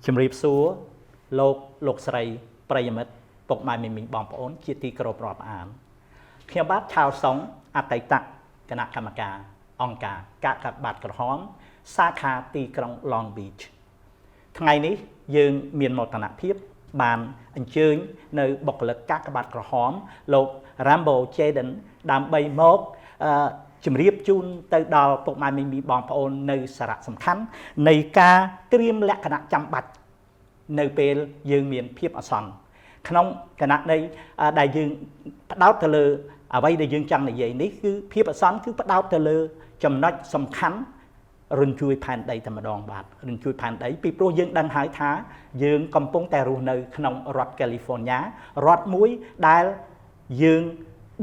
ជំរាបសួរលោកស្រីប្រិយមិត្តពុកម៉ែមីមីងបងប្អូនជាទីគោរពរាប់អានខ្ញុំបាទឆាវសុងអតីតគណៈកម្មការអង្គការកាកបាទក្រហមសាខាទីក្រុង Long Beach ថ្ងៃនេះយើងមានមោទនភាពបានអញ្ជើញនៅបុគ្គលិកកាកបាទក្រហមលោក Rambo Jaden ដើម្បីមកជំរាបជូនទៅដល់ពុកម៉ែមីមីបងប្អូននៅសារៈសំខាន់នៃការត្រៀមលក្ខណៈចាំបាច់នៅពេលយើងមានភាពអាសន្នក្នុងគណៈនៃដែលយើងផ្ដោតទៅលើអ្វីដែលយើងចង់និយាយនេះគឺភាពអាសន្នគឺផ្ដោតទៅលើចំណុចសំខាន់រញ្ជួយផែនដីតែម្ដងបាទរញ្ជួយផែនដីពីព្រោះយើងដឹងហើយថាយើងកំពុងតែរស់នៅក្នុងរដ្ឋ California រដ្ឋមួយដែលយើង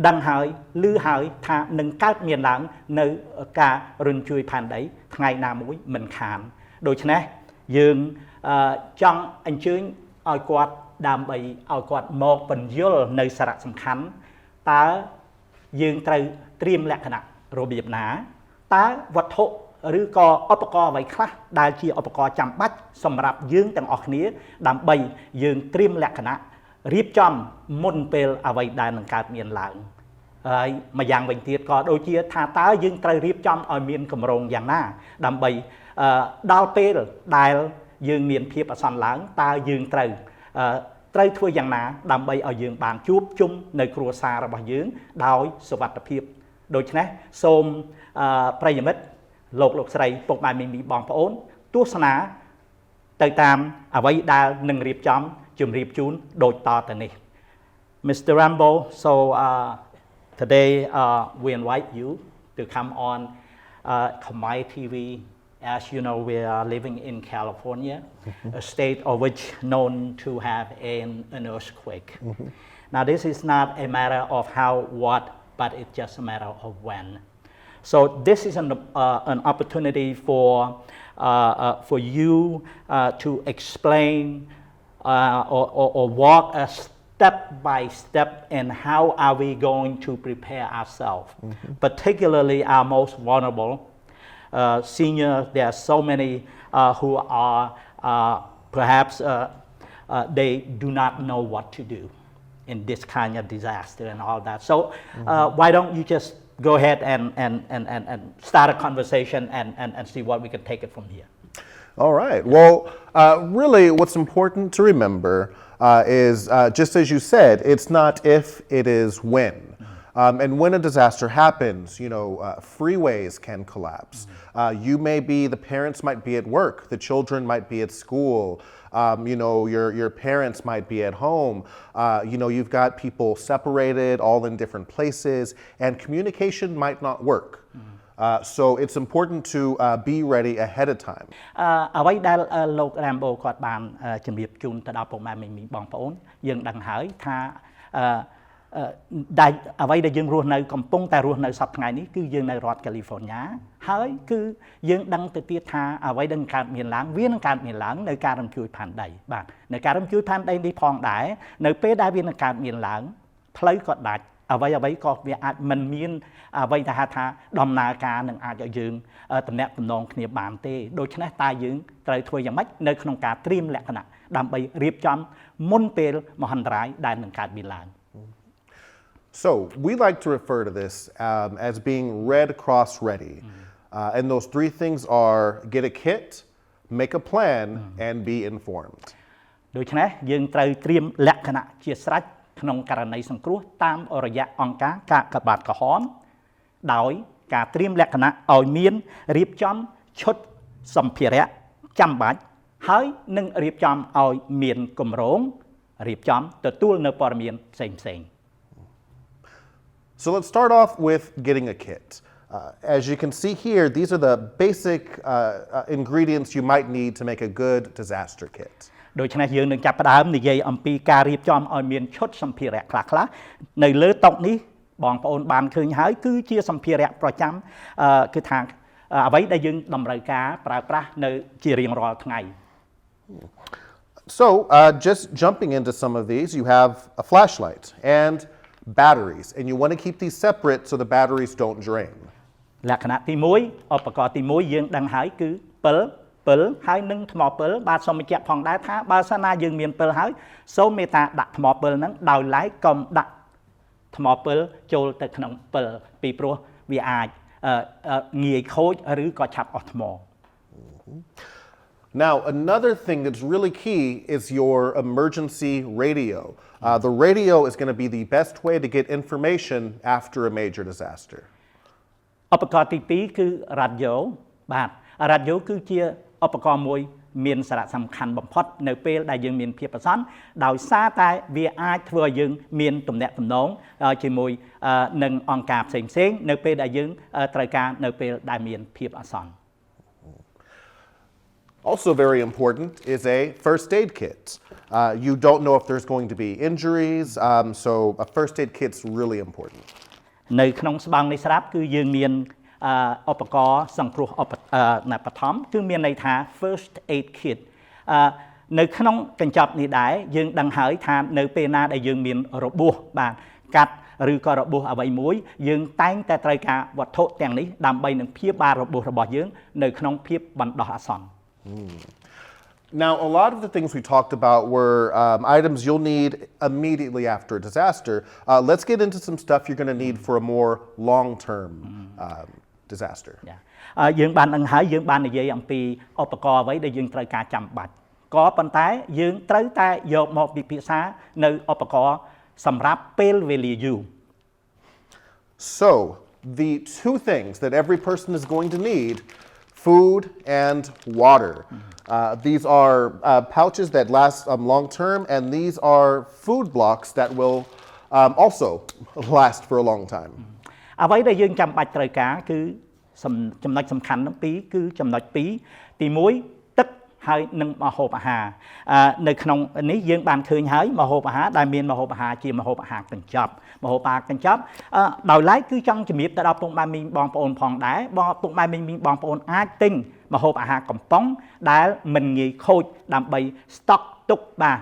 ដឹងហើយឮហើយថានឹងកើតមានឡើងនៅការរញ្ជួយផែនដីថ្ងៃណាមួយមិនខានដូច្នេះយើងចង់អញ្ជើញឲ្យគាត់ដើម្បីឲ្យគាត់មកពន្យល់នៅសារៈសំខាន់តើយើងត្រូវត្រៀមលក្ខណៈរបៀបណាតើវត្ថុឬក៏ឧបករណ៍អ្វីខ្លះដែលជាឧបករណ៍ចាំបាច់សម្រាប់យើងទាំងអស់គ្នាដើម្បីយើងត្រៀមលក្ខណៈរៀបចំមុនពេលអ្វីដែលនឹងកើតមានឡើងហើយម្យ៉ាងវិញទៀតក៏ដូចជាថាតើយើងត្រូវរៀបចំឲ្យមានកម្រងយ៉ាងណាដើម្បីដល់ពេលដែលយើងមានភាពអាសន្នឡើងតើយើងត្រូវធ្វើយ៉ាងណាដើម្បីឲ្យយើងបានជួបជុំនៅគ្រួសាររបស់យើងដោយសុវត្ថិភាពដូច្នេះសូមប្រិយមិត្តលោកស្រីពុកម៉ែមីមីបងប្អូនទស្សនាទៅតាមអ្វីដែលនឹងរៀបចំជម្រាបជូនដូចតទៅនេះ Mr. Rambo so today we invite you to come on Khmer TV as you know we are living in California a state of which known to have an earthquake now this is not a matter of how what but it's just a matter of when so this is an opportunity for you to explain or walk us step by step and how are we going to prepare ourselves, particularly our most vulnerable senior. There are so many who are perhaps they do not know what to do in this kind of disaster and all that. So why don't you just go ahead and start a conversation and see what we can take it from here. All right. Well, really what's important to remember is just as you said, it's not if, it is when. And when a disaster happens, you know, freeways can collapse. You may be, the parents might be at work, the children might be at school, you know, your parents might be at home. You know, you've got people separated, all in different places, and communication might not work. So it's important to be ready ahead of time. អ្វីដែលលោក Rambo គាត់បានជំរាបជូនទៅដល់ពុកម៉ែមីមីបងប្អូនយើងដឹងហើយថាដែលអ្វីដែលយើងរស់នៅកំពុងតែរស់នៅសប្តាហ៍ថ្ងៃនេះគឺយើងនៅរដ្ឋ California ហើយគឺយើងដឹងទៅទៀតថាអ្វីដែលកើតមានឡើងវានឹងកើតមានឡើងនៅការរំជួយផែនដីបាទនៅការរំជួយផែនដីនេះផងដែរនៅពេលដែលវានឹងកើតមានឡើងផ្លូវក៏ដាច់អ្វីក៏វាអាចមិនមានអ្វីដែលហៅថាដំណើរការនឹងអាចឲ្យយើងតំណាក់តំណងគ្នាបានទេដូច្នេះតើយើងត្រូវធ្វើយ៉ាងម៉េចនៅក្នុងការត្រៀមលក្ខណៈដើម្បីរៀបចំមុនពេលមហន្តរាយដែលនឹងកើតមានឡើង So we like to refer to this as being Red Cross ready. And those three things are get a kit, make a plan, and be informed. ដូច្នេះយើងត្រូវត្រៀមលក្ខណៈជាស្រេចក្នុងករណីសង្គ្រោះតាមរយៈអង្គការកាកបាទក្រហមដោយការត្រៀមលក្ខណៈឲ្យមានរៀបចំឈុតសម្ភារៈចាំបាច់ហើយនឹងរៀបចំឲ្យមានគម្រោងរៀបចំទទួលនៅព័ត៌មានផ្សេងៗ So let's start off with getting a kit. As you can see here, these are the basic ingredients you might need to make a good disaster kit. ដូច្នេះយើងនឹងចាប់ផ្ដើមនិយាយអំពីការរៀបចំឲ្យមានឈុតសម្ភារៈខ្លះៗនៅលើតុនេះបងប្អូនបានឃើញហើយគឺជាសម្ភារៈប្រចាំគឺថាអ្វីដែលយើងតម្រូវការប្រើប្រាស់នៅជារៀងរាល់ថ្ងៃ So just jumping into some of these, you have a flashlight and batteries, and you want to keep these separate so the batteries don't drain. លក្ខណៈទី1ឧបករណ៍ទី1យើងដឹងហើយគឺពិល ពិលហើយនឹងថ្មពិលបាទសូមបញ្ជាក់ផងដែរថាបើសិនណាយើងមានពិលហើយសូមមេត្តាដាក់ថ្មពិលហ្នឹងដោយឡែកកុំដាក់ថ្មពិលចូលទៅក្នុងពិលពីព្រោះវាអាចងាយខូចឬក៏ឆាប់អស់ថ្ម Now, another thing that's really key is your emergency radio. The radio is going to be the best way to get information after a major disaster. ឧបករណ៍ទី2គឺរ៉ាឌីយ៉ូបាទរ៉ាឌីយ៉ូគឺជាឧបករណ៍មួយមានសារៈសំខាន់បំផុតនៅពេលដែលយើងមានភាពអាសន្នដោយសារតែវាអាចធ្វើឲ្យយើងមានទំនាក់ទំនងជាមួយនឹងអង្គការផ្សេងៗនៅពេលដែលយើងត្រូវការនៅពេលដែលមានភាពអាសន្ន Also very important is a first aid kit. You don't know if there's going to be injuries, so a first aid kit's really important. នៅក្នុងស្បង់នេះស្រាប់គឺយើងមានឧបករណ៍សង្គ្រោះបឋមគឺមានន័យថា first aid kit នៅក្នុងកញ្ចប់នេះដែរយើងដឹងហើយថានៅពេលណាដែលយើងមានរបួសបាទកាត់ឬក៏របួសអ្វីមួយយើងតែងតែត្រូវការវត្ថុទាំងនេះដើម្បីនឹងព្យាបាលរបួសរបស់យើងនៅក្នុងភាពបណ្ដោះអាសន្ន Now, a lot of the things we talked about were items you'll need immediately after a disaster. Let's get into some stuff you're going to need for a more long-term disaster. យើងបាននឹងហើយយើងបាននិយាយអំពីឧបករណ៍អ្វីដែលយើងត្រូវការចាំបាច់ក៏ប៉ុន្តែយើងត្រូវតែយកមកពិភាក្សានៅឧបករណ៍សម្រាប់ពេលវេលាយូរ So, the two things that every person is going to need, food and water. These are pouches that last long term, and these are food blocks that will also last for a long time. អ្វីដែលយើងចាំបាច់ត្រូវការគឺចំណុចសំខាន់ទាំងពីរគឺចំណុច2ទី1ទឹកហើយនិងម្ហូបអាហារនៅក្នុងនេះយើងបានឃើញហើយម្ហូបអាហារដែលមានម្ហូបអាហារជាម្ហូបអាហារកញ្ចប់ម្ហូបអាហារកញ្ចប់ដោយឡែកគឺចង់ជំរាបទៅដល់ពុកម៉ែមីងបងប្អូនផងដែរពុកម៉ែមីងបងប្អូនអាចទិញម្ហូបអាហារកំប៉ុងដែលមិនងាយខូចដើម្បី stock ទុកបាទ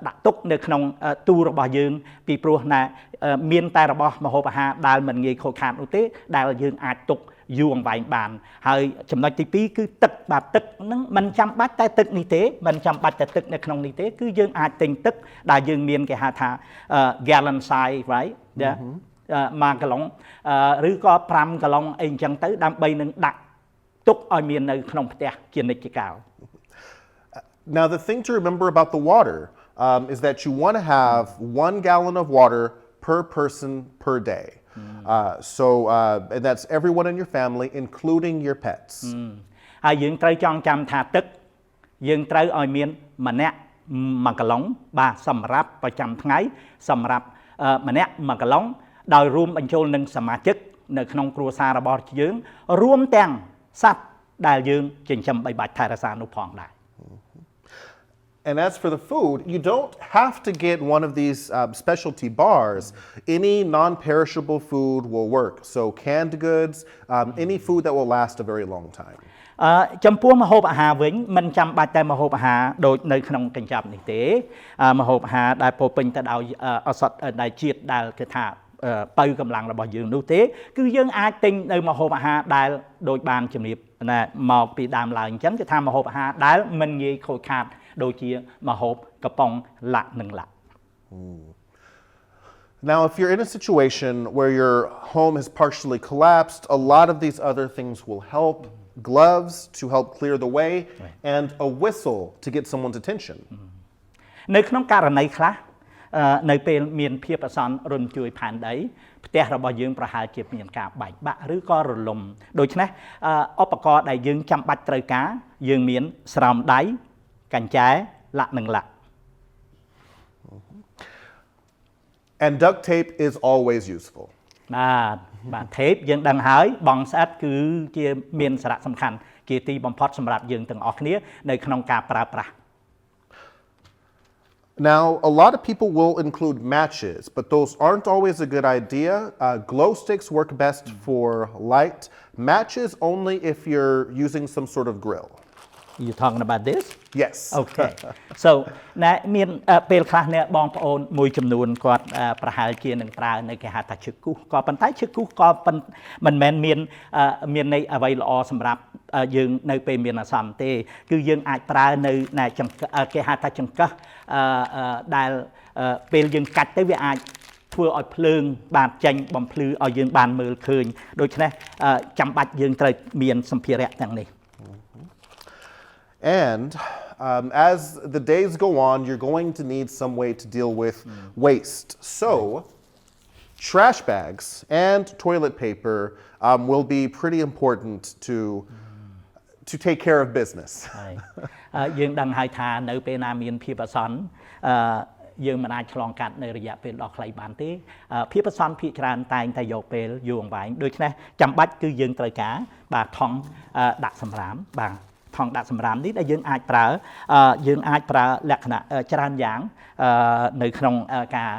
ដាក់ទុកនៅក្នុងទូរបស់យើងពីព្រោះណាមានតែរបស់ម្ហូបអាហារដែលមិនងាយខូចខាតនោះទេដែលយើងអាចទុកយូរអង្វែងបានហើយចំណុចទី2គឺទឹកបាទទឹកហ្នឹងមិនចាំបាច់តែទឹកនេះទេមិនចាំបាច់តែទឹកនៅក្នុងនេះទេគឺយើងអាចទិញទឹកដែលយើងមានគេហៅថា gallon size right 1 gallon ឬក៏5 gallon អីអញ្ចឹងទៅដើម្បីនឹងដាក់ទុកឲ្យមាននៅក្នុងផ្ទះជានិច្ចកាល Now, the thing to remember about the water is that you want to have 1 gallon of water per person per day. And that's everyone in your family, including your pets. ហើយយើងត្រូវចងចាំថាទឹកយើងត្រូវឲ្យមានម្នាក់1 gallon បាទសម្រាប់ប្រចាំថ្ងៃសម្រាប់ម្នាក់1 gallon ដោយរួមបញ្ចូលនឹងសមាជិកនៅក្នុងគ្រួសាររបស់យើងរួមទាំងសត្វដែលយើងចិញ្ចឹមបីបាច់ថែរក្សានោះផងដែរ And as for the food, you don't have to get one of these specialty bars. Any non-perishable food will work. So canned goods, any food that will last a very long time. ចំពោះម្ហូបអាហារវិញមិនចាំបាច់តែម្ហូបអាហារដូចនៅក្នុងកញ្ចប់នេះទេម្ហូបអាហារដែលពោពេញទៅដោយឱសថដែលជាតិដែលគេថាបើកម្លាំងរបស់យើងនោះទេគឺយើងអាចទិញនៅម្ហូបអាហារដែលដូចបានជំរាបណាមកពីដើមឡើងអញ្ចឹងគឺថាម្ហូបអាហារដែលមិនងាយខូចខាតដូចជាម្ហូបកំប៉ុងឡាក់និងឡាក់ Now, if you're in a situation where your home has partially collapsed, a lot of these other things will help. Gloves to help clear the way, and a whistle to get someone's attention. នៅក្នុងករណីខ្លះនៅពេលមានភាពអាសន្នរំជួយផែនដីផ្ទះរបស់យើងប្រហែលជាមានការបែកបាក់ឬក៏រលំដូច្នេះឧបករណ៍ដែលយើងចាំបាច់ត្រូវការយើងមានស្រោមដៃកញ្ចែលាក់និងលាក់ And duct tape is always useful. បាទ tape យើងដឹងហើយបងស្អិតគឺជាមានសារៈសំខាន់ជាទីបំផុតសម្រាប់យើងទាំងអស់គ្នានៅក្នុងការប្រើប្រាស់ Now, a lot of people will include matches, but those aren't always a good idea. Glow sticks work best for light. Matches only if you're using some sort of grill. You talking about this Yes. Okay so ណែមានពេលខ្លះអ្នកបងប្អូនមួយចំនួនគាត់ប្រហែលជានឹងប្រើនៅគេហៅថាឈឹកគូសក៏ប៉ុន្តែឈឹកគូសក៏មិនមែនមានន័យអ្វីល្អសម្រាប់យើងនៅពេលមានអាសន្នទេគឺយើងអាចប្រើនៅគេហៅថាចង្កឹះដែលពេលយើងកាច់ទៅវាអាចធ្វើឲ្យភ្លើងបានចេញបំភ្លឺឲ្យយើងបានមើលឃើញដូច្នេះចាំបាច់យើងត្រូវមានសម្ភារៈទាំងនេះ And as the days go on, you're going to need some way to deal with waste. So, trash bags and toilet paper will be pretty important to take care of business. យើងដឹងហើយថានៅពេលណាមានភាពអាសន្នយើងមិនអាចឆ្លងកាត់នៅរយៈពេលដ៏ខ្លីបានទេភាពអាសន្នភាគច្រើនតែងតែយកពេលយូរអង្វែងដូច្នេះចាំបាច់គឺយើងត្រូវការបាទថង់ដាក់សម្រាមបាទថង់ដាក់សម្រាមនេះដែលយើងអាចប្រើលក្ខណៈច្រើនយ៉ាងនៅក្នុងការ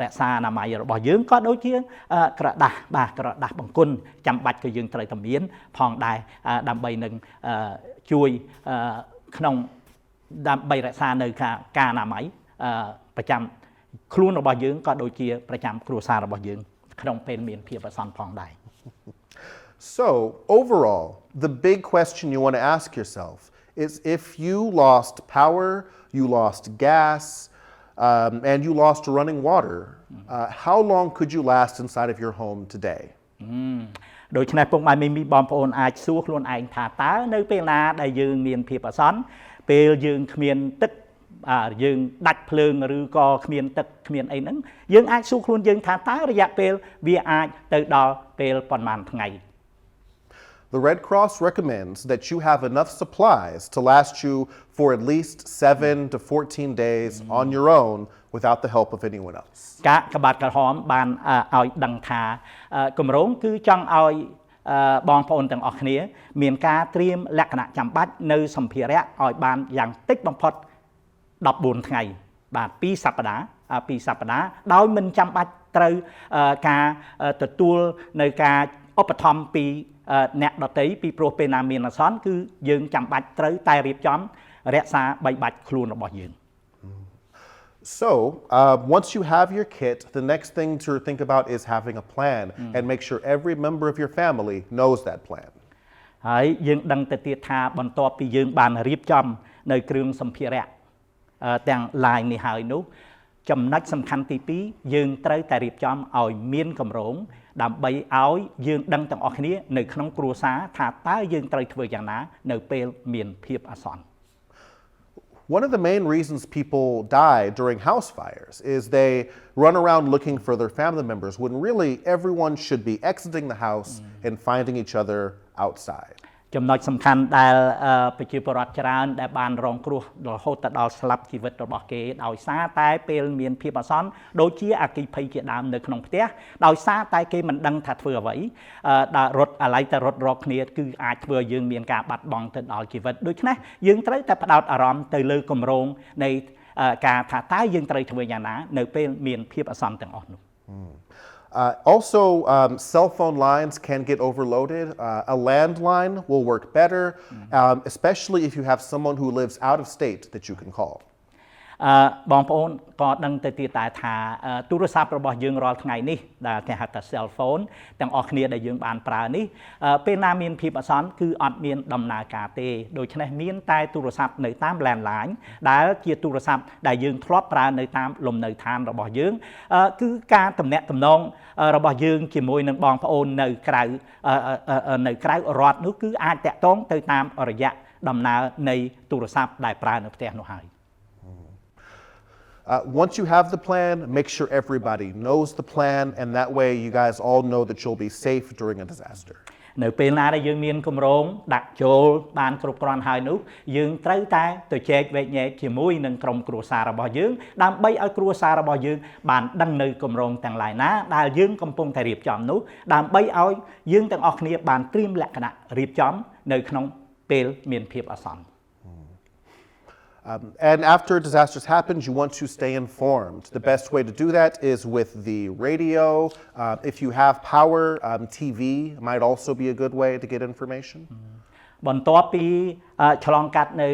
រក្សាអនាម័យរបស់យើងក៏ដូចជាក្រដាសបាទក្រដាសបង្គន់ចាំបាច់ក៏យើងត្រូវតែមានផងដែរដើម្បីនឹងជួយក្នុងដើម្បីរក្សានៅការអនាម័យប្រចាំខ្លួនរបស់យើងក៏ដូចជាប្រចាំគ្រួសាររបស់យើងក្នុងពេលមានភាពអាសន្នផងដែរ So, overall, the big question you want to ask yourself is if you lost power, you lost gas, and you lost running water, how long could you last inside of your home today? ដូច្នេះពុកម៉ែមីបងប្អូនអាចសួរខ្លួនឯងថាតើនៅពេលណាដែលយើងមានភាពអាសន្នពេលយើងគ្មានទឹកយើងដាច់ភ្លើងឬក៏គ្មានទឹកគ្មានអីហ្នឹងយើងអាចសួរខ្លួនយើងថាតើរយៈពេលវាអាចទៅដល់ពេលប៉ុន្មានថ្ងៃ The Red Cross recommends that you have enough supplies to last you for at least 7 to 14 days on your own without the help of anyone else. កាកបាទក្រហមបានឲ្យដឹងថាគម្រោងគឺចង់ឲ្យបងប្អូនទាំងអស់គ្នាមានការត្រៀមលក្ខណៈចាំបាច់នៅសម្ភារៈឲ្យបានយ៉ាងតិចបំផុត14ថ្ងៃបាទ2សប្តាហ៍ដោយមិនចាំបាច់ត្រូវការទទួលនៅការឧបត្ថម្ភពីអ្នកដទៃពីព្រោះពេលណាមានអាសន្នគឺយើងចាំបាច់ត្រូវតែរៀបចំរក្សាបីបាច់ខ្លួនរបស់យើង So, once you have your kit, the next thing to think about is having a plan and make sure every member of your family knows that plan. ហើយយើងដឹងទៅទៀតថាបន្ទាប់ពីយើងបានរៀបចំនៅគ្រឿងសម្ភារៈទាំង line នេះហើយនោះចំណុចសំខាន់ទី2យើងត្រូវតែរៀបចំឲ្យមានគម្រោងដើម្បីឲ្យយើងដឹងទាំងអស់គ្នានៅក្នុងគ្រួសារថាតើយើងត្រូវធ្វើយ៉ាងណានៅពេលមានភាពអាសន្ន One of the main reasons people die during house fires is they run around looking for their family members when really everyone should be exiting the house and finding each other outside. ចំណុចសំខាន់ដែលប្រជាពលរដ្ឋច្រើនដែលបានរងគ្រោះរហូតដល់ស្លាប់ជីវិតរបស់គេដោយសារតែពេលមានភាពអាសន្នដូចជាអគ្គិភ័យជាដើមនៅក្នុងផ្ទះដោយសារតែគេមិនដឹងថាធ្វើអ្វីដល់រត់អាឡ័យតែរត់រកគ្នាគឺអាចធ្វើឲ្យយើងមានការបាត់បង់ទៅដល់ជីវិតដូច្នេះយើងត្រូវតែផ្ដោតអារម្មណ៍ទៅលើគម្រោងនៃការថាតើយើងត្រូវធ្វើយ៉ាងណានៅពេលមានភាពអាសន្នទាំងអស់នោះ Also, cell phone lines can get overloaded. A landline will work better, especially if you have someone who lives out of state that you can call. បងប្អូនក៏ដឹងទៅទៀតតែថាទូរស័ព្ទរបស់យើងរាល់ថ្ងៃនេះដែលគេហៅថា cell phone ទាំងអស់គ្នាដែលយើងបានប្រើនេះពេលណាមានភាពអាសន្នគឺអត់មានដំណើរការទេដូច្នេះមានតែទូរស័ព្ទនៅតាម landline ដែលជាទូរស័ព្ទដែលយើងធ្លាប់ប្រើនៅតាមលំនៅឋានរបស់យើងគឺការទំនាក់ទំនងរបស់យើងជាមួយនឹងបងប្អូននៅក្រៅរដ្ឋនោះគឺអាចតាក់ទងទៅតាមរយៈដំណើរនៃទូរស័ព្ទដែលប្រើនៅផ្ទះនោះហើយ Once you have the plan, make sure everybody knows the plan, and that way you guys all know that you'll be safe during a disaster. នៅពេលណាដែលយើងមានគម្រោងដាក់ចូលបានគ្រប់គ្រាន់ហើយនោះយើងត្រូវតែទៅចែកវែកញែកជាមួយនឹងក្រុមគ្រួសាររបស់យើងដើម្បីឲ្យគ្រួសាររបស់យើងបានដឹងនៅគម្រោងទាំងឡាយណាដែលយើងកំពុងតែរៀបចំនោះដើម្បីឲ្យយើងទាំងអស់គ្នាបានត្រៀមលក្ខណៈរៀបចំនៅក្នុងពេលមានភាពអាសន្ន And after disasters happen, you want to stay informed. The best way to do that is with the radio. If you have power, TV might also be a good way to get information. បន្ទាប់ពីឆ្លងកាត់នៅ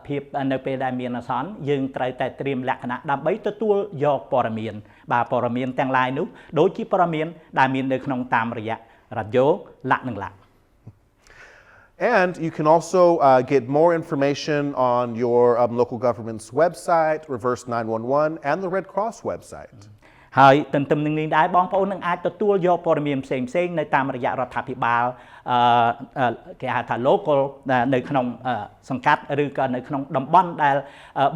ភាពនៅពេលដែលមានអាសន្នយើងត្រូវតែត្រៀមលក្ខណៈដើម្បីទទួលយកព័ត៌មានបាទព័ត៌មានទាំងឡាយនោះដូចជាព័ត៌មានដែលមាននៅក្នុងតាមរយៈរ៉ាឌីយ៉ូឡាក់និងឡាក់ And you can also get more information on your local government's website, Reverse 911, and the Red Cross website. ហើយទន្ទឹមនឹងនេះដែរបងប្អូននឹងអាចទទួលយកព័ត៌មានផ្សេងៗនៅតាមរយៈរដ្ឋាភិបាលគេហៅថា local នៅក្នុងសង្កាត់ឬក៏នៅក្នុងតំបន់ដែល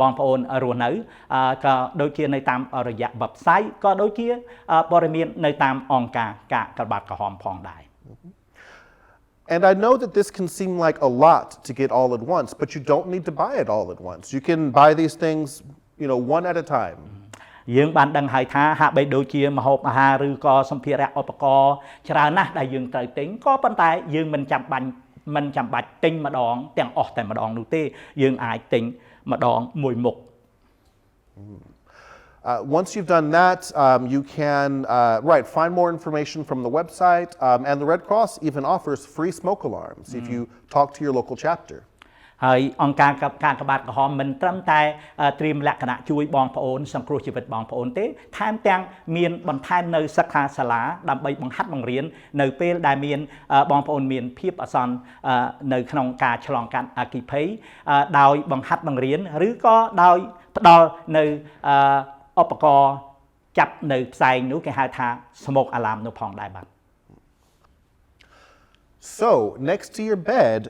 បងប្អូនរស់នៅក៏ដូចជានៅតាមរយៈ website ក៏ដូចជាព័ត៌មាននៅតាមអង្គការកាកបាទក្រហមផងដែរ And I know that this can seem like a lot to get all at once, but you don't need to buy it all at once. You can buy these things, one at a time. យើងបានដឹងហើយថាហាក់បីដូចជាម្ហូបអាហារឬក៏សម្ភារៈឧបករណ៍ច្រើនណាស់ដែលយើងត្រូវទិញក៏ប៉ុន្តែយើងមិនចាំបាច់ទិញម្ដងទាំងអស់តែម្ដងនោះទេយើងអាចទិញម្ដងមួយមុខ Once you've done that, you can find more information from the website, and the Red Cross even offers free smoke alarms if you talk to your local chapter. ហើយអង្គការកាកបាទក្រហមមិនត្រឹមតែត្រៀមលក្ខណៈជួយបងប្អូនសង្គ្រោះជីវិតបងប្អូនទេថែមទាំងមានបន្ថែមនៅសិក្ខាសាលាដើម្បីបង្ហាត់បង្រៀននៅពេលដែលមានបងប្អូនមានភាពអាសន្ននៅក្នុងការឆ្លងកាត់អគ្គិភ័យដោយបង្ហាត់បង្រៀនឬក៏ដោយផ្ដល់នៅឧបករណ៍ចាប់នៅផ្សែងនោះគេហៅថា smoke alarm នោះផងដែរបាទ So next to your bed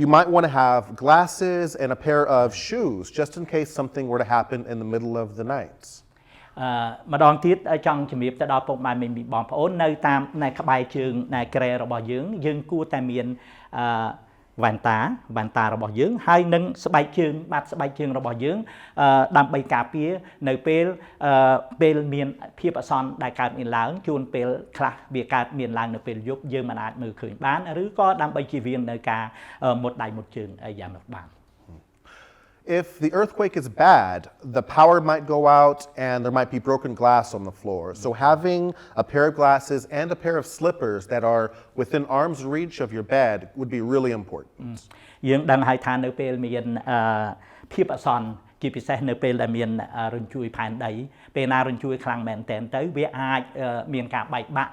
you might want to have glasses and a pair of shoes just in case something were to happen in the middle of the night. ម្ដងទៀតចង់ជំរាបទៅដល់ពុកម៉ែបងប្អូននៅតាមនៅក្បែរជើងនៃក្រែរបស់យើងគួរតែមានវ៉ែនតារបស់យើងហើយនឹងស្បែកជើងបាតស្បែកជើងរបស់យើងដើម្បីការពារនៅពេលមានភាពអាសន្នដែលកើតមានឡើងជួនពេលខ្លះវាកើតមានឡើងនៅពេលយប់យើងមិនអាចមើលឃើញបានឬក៏ដើម្បីជៀសវាងនៅការមុតដៃមុតជើងយ៉ាងនោះបាន If the earthquake is bad, the power might go out and there might be broken glass on the floor. So having a pair of glasses and a pair of slippers that are within arm's reach of your bed would be really important. យើងដឹងហើយថានៅពេលមានភាពអាសន្នជាពិសេសនៅពេលដែលមានរញ្ជួយផែនដីពេលណារញ្ជួយខ្លាំងមែនទែនទៅវាអាចមានការបែកបាក់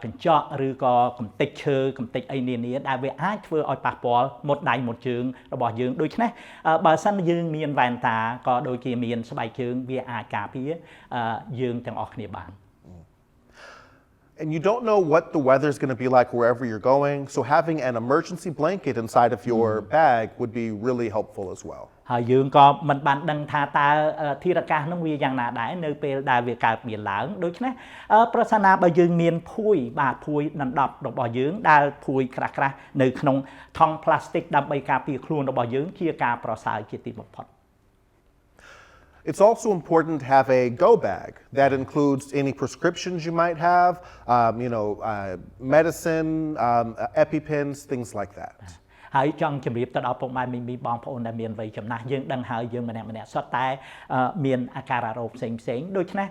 កញ្ចក់ឬក៏កំទេចឈើកំទេចអីនានាដែលវាអាចធ្វើឲ្យប៉ះពាល់មុតដៃមុតជើងរបស់យើងដូច្នេះបើសិនយើងមានវ៉ែនតាក៏ដូចជាមានស្បែកជើងវាអាចការពារយើងទាំងអស់គ្នាបាន And you don't know what the weather is going to be like wherever you're going, so having an emergency blanket inside of your bag would be really helpful as well. ហើយយើងក៏មិនបានដឹងថាតើធាតុអាកាសនោះវាយ៉ាងណាដែរនៅពេលដែលវាកើតមានឡើងដូច្នេះប្រសិនណាបើយើងមានភួយដណ្ដប់របស់យើងដែលភួយក្រាស់នៅក្នុងថង់ផ្លាស្ទិកដើម្បីការពារខ្លួនរបស់យើងជាការប្រសើរជាទីបំផុត It's also important to have a go bag that includes any prescriptions you might have, medicine, EpiPens, things like that. ហើយចង់ជម្រាបទៅដល់ពុកម៉ែបងប្អូនដែលមានវ័យចំណាស់យើងដឹងហើយយើងម្នាក់សុទ្ធតែមានអាការៈរោគផ្សេងដូច្នេះ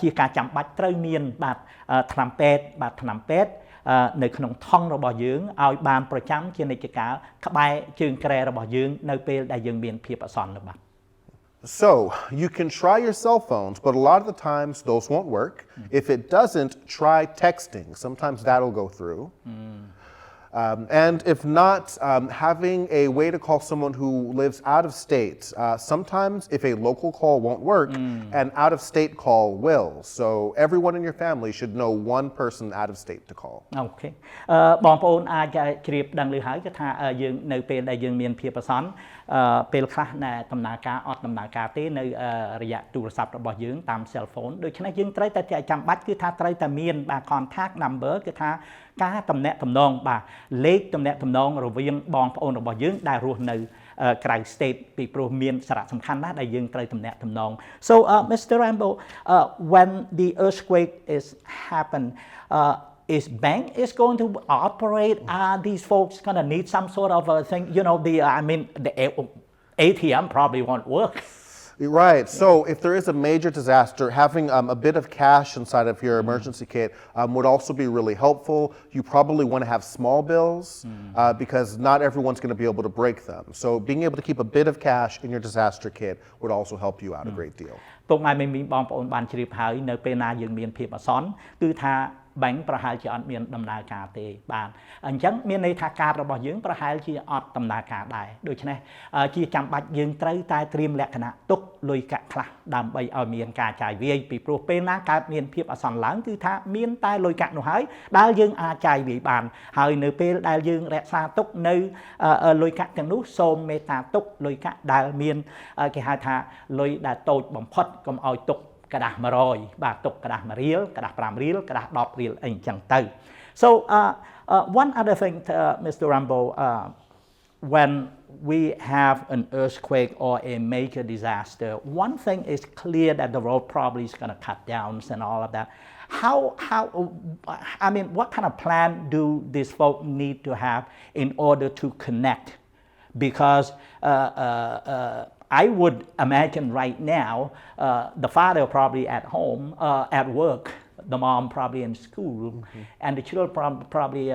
ជាការចាំបាច់ត្រូវមានបាទថ្នាំពេទ្យនៅក្នុងថង់របស់យើងឲ្យបានប្រចាំជានិច្ចកាលក្បែរជើងក្រែរបស់យើងនៅពេលដែលយើងមានភាពអាសន្ននោះបាទ So, you can try your cell phones, but a lot of the times those won't work. If it doesn't, try texting. Sometimes that'll go through. And if not, having a way to call someone who lives out of state. Sometimes if a local call won't work, an out-of-state call will. So everyone in your family should know one person out of state to call. Okay. បងប្អូនអាចជ្រាបដឹងឮហើយគឺថាយើងនៅពេលដែលយើងមានភាពអាសន្នពេលខ្លះដំណើរការអត់ដំណើរការទេនៅរយៈទូរស័ព្ទរបស់យើងតាម cell phone ដូច្នេះយើងត្រូវតែចាំបាច់គឺថាត្រូវតែមានបាទ contact number គឺថាការទំនាក់ទំនងបាទលេខទំនាក់ទំនងរវាងបងប្អូនរបស់យើងដែលរស់នៅក្រៅ state ពីព្រោះមានសារៈសំខាន់ណាស់ដែលយើងត្រូវទំនាក់ទំនង So Mr. Rambo when the earthquake is happen is bank is going to operate? Are these folks going to need some sort of a thing? The ATM probably won't work. Right. So if there is a major disaster, having a bit of cash inside of your emergency kit would also be really helpful. You probably want to have small bills because not everyone's going to be able to break them. So being able to keep a bit of cash in your disaster kit would also help you out a great deal. ពុកម៉ែមីមីបងប្អូនបានជ្រាបហើយនៅពេលណាយើងមានភាពអាសន្នគឺថាបាញ់ប្រហែលជាអត់មានដំណើរការទេបាទអញ្ចឹងមានន័យថាការរបស់យើងប្រហែលជាអត់ដំណើរការដែរដូច្នេះជាចាំបាច់យើងត្រូវតែត្រៀមលក្ខណៈទុកលុយកាក់ខ្លះដើម្បីឲ្យមានការចាយវាយពីព្រោះពេលណាកើតមានភាពអាសន្នឡើងគឺថាមានតែលុយកាក់នោះហើយដែលយើងអាចចាយវាយបានហើយនៅពេលដែលយើងរក្សាទុកនៅលុយកាក់ទាំងនោះសូមមេត្តាទុកលុយកាក់ដែលមានគេហៅថាលុយដែលតូចបំផុតកុំឲ្យទុកกระดาษ100បាទទុកกระดาษ1រៀលกระดาษ5រៀលกระดาษ10រៀលអីអញ្ចឹងទៅ so one other thing Mr. Rambo when we have an earthquake or a major disaster one thing is clear that the road probably is going to cut down and all of that how I mean what kind of plan do these folk need to have in order to connect because I would imagine right now the father probably at home, at work, the mom probably in school, and the children probably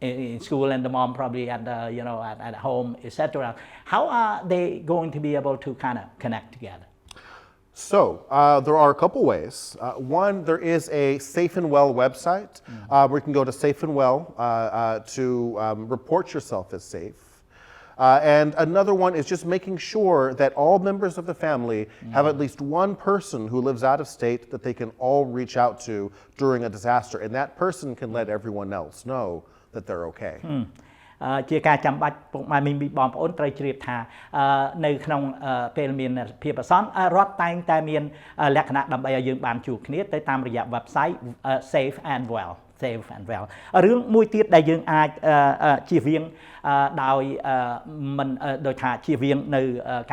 in school, and the mom probably at at home, etc. How are they going to be able to kind of connect together? So there are a couple ways. One, there is a Safe and Well website where you can go to Safe and Well to report yourself as safe. And another one is just making sure that all members of the family have at least one person who lives out of state that they can all reach out to during a disaster. And that person can let everyone else know that they're okay. ជាការចាំបាច់ពុកម៉ែមីមីបងប្អូនត្រូវជ្រាបថានៅក្នុងពេលមានភាពអាសន្នរដ្ឋតែងតែមានលក្ខណៈដើម្បីឲ្យយើងបានជួបគ្នាទៅតាមរយៈ website Safe and Well Safe and Well រឿងមួយទៀតដែលយើងអាចជៀសវាងដោយមិនដោយថាជៀសវាងនៅ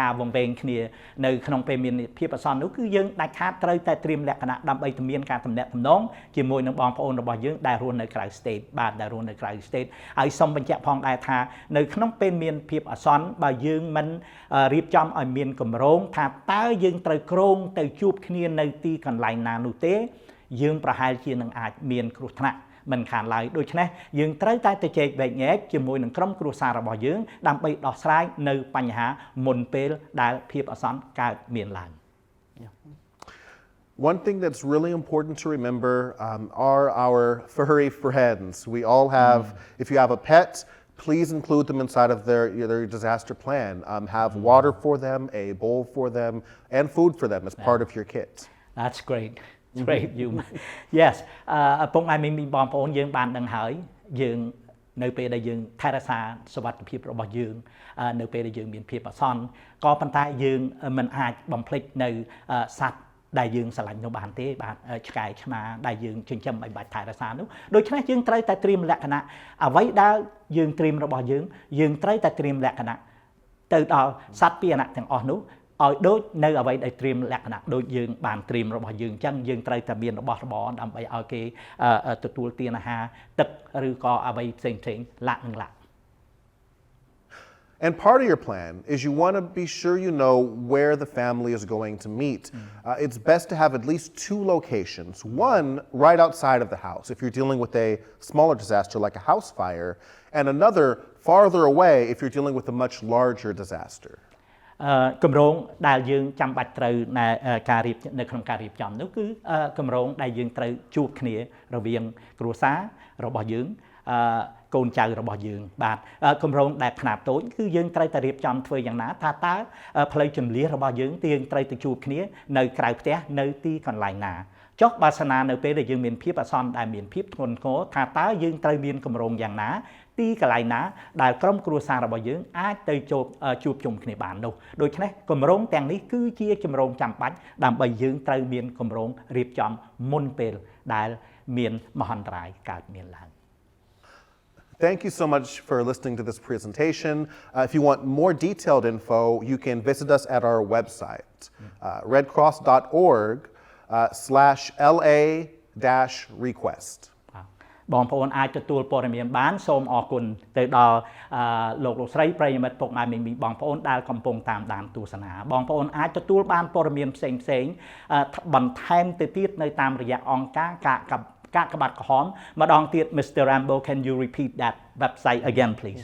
ការវង្វេងគ្នានៅក្នុងពេលមានភាពអាសន្ននោះគឺយើងដាច់ខាតត្រូវតែត្រៀមលក្ខណៈដើម្បីទៅមានការទំនាក់ទំនងជាមួយនឹងបងប្អូនរបស់យើងដែលរស់នៅក្រៅ state បាទដែលរស់នៅក្រៅ state ហើយសូមបញ្ជាក់ផងដែរថានៅក្នុងពេលមានភាពអាសន្នបើយើងមិនរៀបចំឲ្យមានគម្រោងថាតើយើងត្រូវក្រងទៅជួបគ្នានៅទីកន្លែងណានោះទេយើងប្រហែលជានឹងអាចមានគ្រោះថ្នាក់មិនខានឡើយដូច្នេះយើងត្រូវតែទៅជែកវែកញែកជាមួយនឹងក្រុមគ្រួសាររបស់យើងដើម្បីដោះស្រាយនៅបញ្ហាមុនពេលដែលភាពអាសន្នកើតមានឡើង One thing that's really important to remember are our furry friends. We all have, if you have a pet, please include them inside of their disaster plan. Have water for them, a bowl for them, and food for them as part of your kit. That's great. Great you yes ពុកម៉ែមីមីបងប្អូនយើងបានដឹងហើយយើងនៅពេលដែលយើងថែរក្សាសុវត្ថិភាពរបស់យើងនៅពេលដែលយើងមានភាពអាសន្នក៏ប៉ុន្តែយើងមិនអាចបំភ្លេចនៅសត្វដែលយើងស្រឡាញ់នោះបានទេបាទឆ្កែឆ្មាដែលយើងចិញ្ចឹមឲ្យបាច់ថែរក្សានោះដូច្នេះយើងត្រូវតែត្រៀមលក្ខណៈអ្វីដែលយើងត្រៀមរបស់យើងត្រូវតែត្រៀមលក្ខណៈទៅដល់សត្វពាហនៈទាំងអស់នោះឲ្យដូចនៅអ្វីដែលត្រៀមលក្ខណៈដូចយើងបានត្រៀមរបស់យើងអញ្ចឹងយើងត្រូវតែមានរបស់របរដើម្បីឲ្យគេទទួលទានអាហារទឹកឬក៏អ្វីផ្សេងៗឡាក់នឹងឡាក់ And part of your plan is you want to be sure you know where the family is going to meet. It's best to have at least two locations. One right outside of the house if you're dealing with a smaller disaster like a house fire, and another farther away if you're dealing with a much larger disaster. គម្រោងដែលយើងចាំបាច់ត្រូវការរៀបនៅក្នុងការរៀបចំនោះគឺគម្រោងដែលយើងត្រូវជួបគ្នារវាងគ្រួសាររបស់យើងកូនចៅរបស់យើងបាទគម្រោងដែលខ្នាតតូចគឺយើងត្រូវតែរៀបចំធ្វើយ៉ាងណាថាតើផ្លូវជម្លៀសរបស់យើងយើងត្រូវទៅជួបគ្នានៅក្រៅផ្ទះនៅទីកន្លែងណាចុះបើសិនណានៅពេលដែលយើងមានភាពអាសន្នដែលមានភាពធ្ងន់ធ្ងរថាតើយើងត្រូវមានគម្រោងយ៉ាងណាទីកន្លែងណាដែលក្រុមគ្រួសាររបស់យើងអាចទៅជួបជុំគ្នាបាននោះដូច្នេះគម្រោងទាំងនេះគឺជាគម្រោងចាំបាច់ដើម្បីយើងត្រូវមានគម្រោងរៀបចំមុនពេលដែលមានមហន្តរាយកើតមានឡើង Thank you so much for listening to this presentation. If you want more detailed info, you can visit us at our website, redcross.org/LA-request. បងប្អូនអាចទទួលព័ត៌មានបានសូមអរគុណទៅដល់លោកស្រីប្រិយមិត្តពុកម៉ែមីមីបងប្អូនដែលកំពុងតាមដានទស្សនាបងប្អូនអាចទទួលបានព័ត៌មានផ្សេងបន្ថែមទៅទៀតនៅតាមរយៈអង្គការកាកបាទក្រហមម្ដងទៀត Mr. Rambo can you repeat that website again please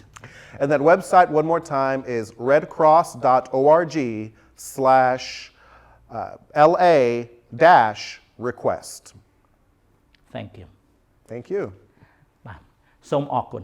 And that website one more time is redcross.org/LA-request. Thank you Thank you. បាទសូមអរគុណ